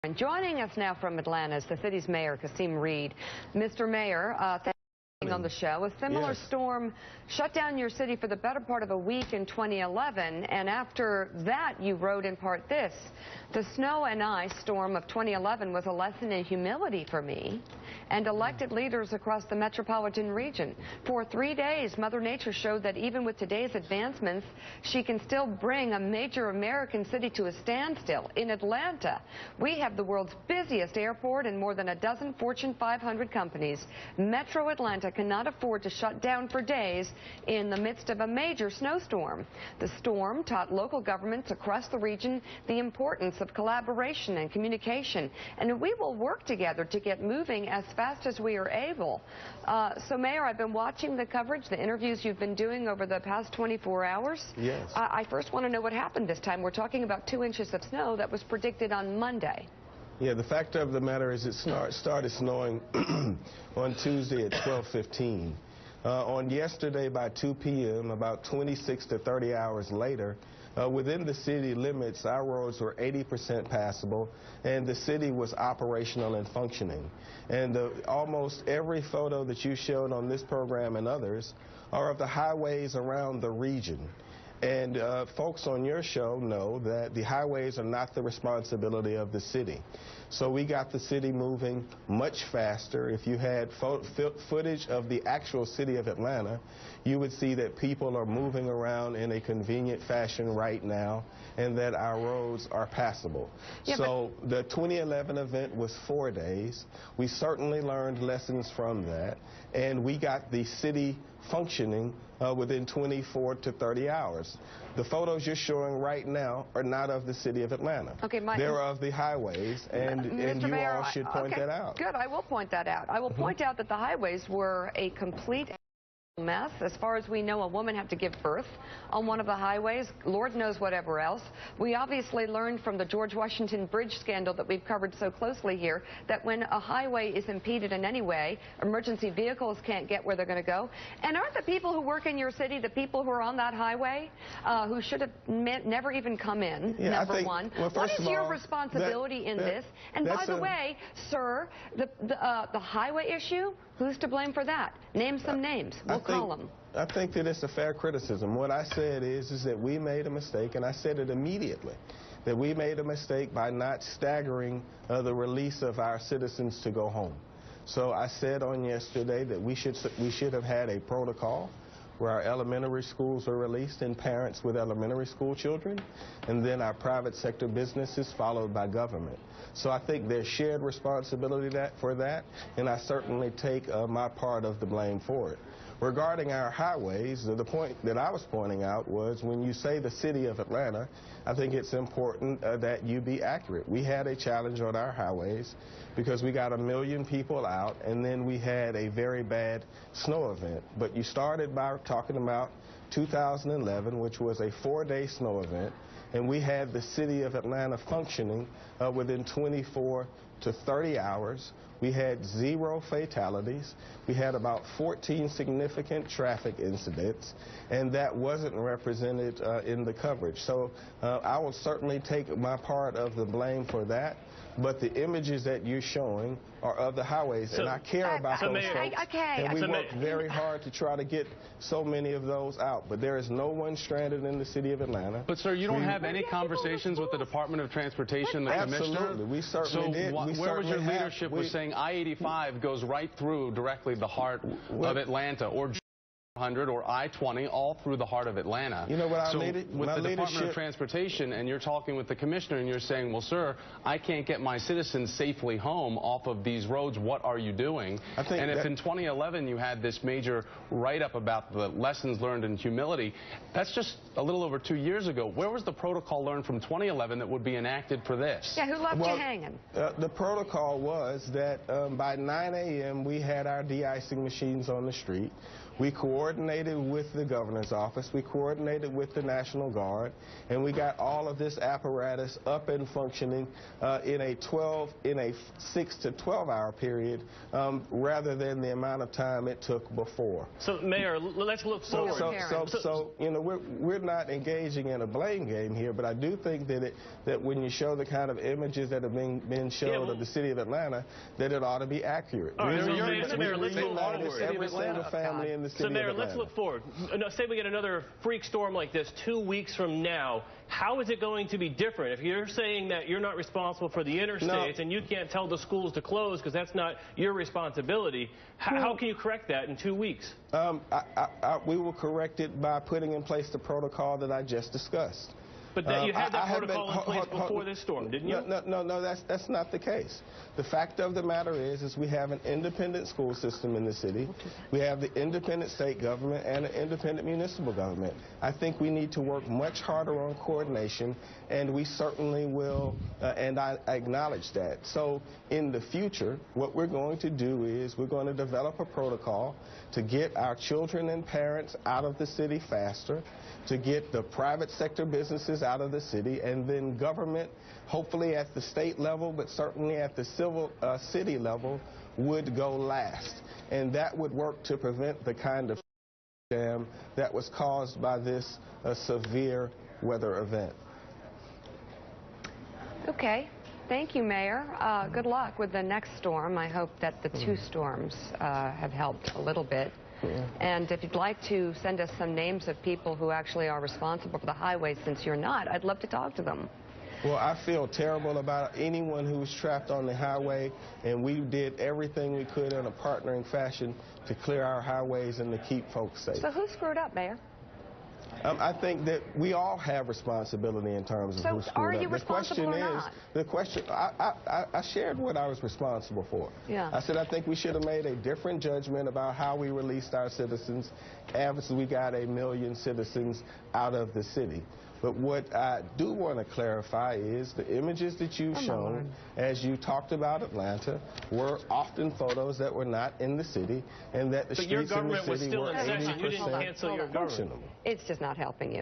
And joining us now from Atlanta is the city's mayor, Kasim Reed. Mr. Mayor, thank you for being on the show. A similar storm shut down your city for the better part of a week in 2011, and after that you wrote in part this: the snow and ice storm of 2011 was a lesson in humility for me and elected leaders across the metropolitan region. For 3 days, Mother Nature showed that even with today's advancements, she can still bring a major American city to a standstill. In Atlanta, we have the world's busiest airport and more than a dozen Fortune 500 companies. Metro Atlanta cannot afford to shut down for days in the midst of a major snowstorm. The storm taught local governments across the region the importance of collaboration and communication, and we will work together to get moving as fast as we are able. So, Mayor, I've been watching the coverage, the interviews you've been doing over the past 24 hours. Yes. I first want to know what happened this time. We're talking about 2 inches of snow that was predicted on Monday. Yeah, the fact of the matter is it started snowing on Tuesday at 12:15. On yesterday by 2 p.m., about 26 to 30 hours later, within the city limits, our roads were 80% passable, and the city was operational and functioning. And almost every photo that you showed on this program and others are of the highways around the region. And folks on your show know that the highways are not the responsibility of the city. So we got the city moving much faster. If you had footage of the actual city of Atlanta, you would see that people are moving around in a convenient fashion right now, and that our roads are passable. Yeah, so the 2011 event was 4 days. We certainly learned lessons from that, and we got the city functioning within 24 to 30 hours. The photos you're showing right now are not of the city of Atlanta. Okay, they're of the highways, and you Mayor, all should point that out. Good, I will point that out. I will point out that the highways were a complete mess. As far as we know, a woman had to give birth on one of the highways. Lord knows whatever else. We obviously learned from the George Washington Bridge scandal that we've covered so closely here that when a highway is impeded in any way, emergency vehicles can't get where they're going to go. And aren't the people who work in your city the people who are on that highway who should have never even come in, number one? Well, what is your responsibility in this? And by the way, sir, the highway issue, who's to blame for that? Name some names. We'll call them. I think that it's a fair criticism. What I said is that we made a mistake, and I said it immediately, that we made a mistake by not staggering the release of our citizens to go home. So I said on yesterday that we should have had a protocol where our elementary schools are released and parents with elementary school children, and then our private sector businesses followed by government. So I think there's shared responsibility for that, and I certainly take my part of the blame for it. Regarding our highways, the point that I was pointing out was when you say the city of Atlanta, I think it's important that you be accurate. We had a challenge on our highways because we got 1 million people out, and then we had a very bad snow event. But you started by talking about 2011, which was a 4-day snow event, and we had the city of Atlanta functioning within 24 to 30 hours. We had 0 fatalities. We had about 14 significant traffic incidents, and that wasn't represented in the coverage. So I will certainly take my part of the blame for that. But the images that you're showing are of the highways, and I care about those folks, and we work very hard to try to get so many of those out. But there is no one stranded in the city of Atlanta. But, sir, you don't have any conversations with the Department of Transportation, the commissioner? Absolutely. We certainly did. Where was your leadership was saying I-85 goes right through directly the heart of Atlanta, or 100 or I-20, all through the heart of Atlanta? You know what, with the Department of Transportation, and you're talking with the commissioner, and you're saying, well, sir, I can't get my citizens safely home off of these roads. What are you doing? And if in 2011 you had this major write-up about the lessons learned in humility, that's just a little over 2 years ago. Where was the protocol learned from 2011 that would be enacted for this? Yeah, who left you hanging? The protocol was that by 9 a.m. we had our de-icing machines on the street. We coordinated coordinated with the governor's office, we coordinated with the National Guard, and we got all of this apparatus up and functioning in a 6 to 12 hour period rather than the amount of time it took before. So, Mayor, let's look forward. So you know, we're not engaging in a blame game here, but I do think that when you show the kind of images that have been shown of the city of Atlanta, that it ought to be accurate. All right, Mayor, let's look forward. Every single family in the city of Atlanta. Mayor, let's look forward. Say we get another freak storm like this 2 weeks from now. How is it going to be different? If you're saying that you're not responsible for the interstates and you can't tell the schools to close because that's not your responsibility, how can you correct that in 2 weeks? We will correct it by putting in place the protocol that I just discussed. But you had that protocol in place before this storm, didn't you? No, that's not the case. The fact of the matter is we have an independent school system in the city. We have the independent state government and an independent municipal government. I think we need to work much harder on coordination, and we certainly will, and I acknowledge that. So in the future, what we're going to do is we're going to develop a protocol to get our children and parents out of the city faster, to get the private sector businesses out of the city, and then government, hopefully at the state level, but certainly at the city level, would go last. And that would work to prevent the kind of jam that was caused by this severe weather event. Okay. Thank you, Mayor. Good luck with the next storm. I hope that the two storms have helped a little bit. Yeah. And if you'd like to send us some names of people who actually are responsible for the highways, since you're not, I'd love to talk to them. Well, I feel terrible about anyone who was trapped on the highway, and we did everything we could in a partnering fashion to clear our highways and to keep folks safe. So who screwed up, Mayor? I think that we all have responsibility in terms of who screwed up. So are you responsible or not? The question, I shared what I was responsible for. Yeah. I said I think we should have made a different judgment about how we released our citizens after we got 1 million citizens out of the city. But what I do want to clarify is the images that you've shown, as you talked about Atlanta, were often photos that were not in the city, and that the streets in the city were 80% You didn't cancel your government. It's just not helping you.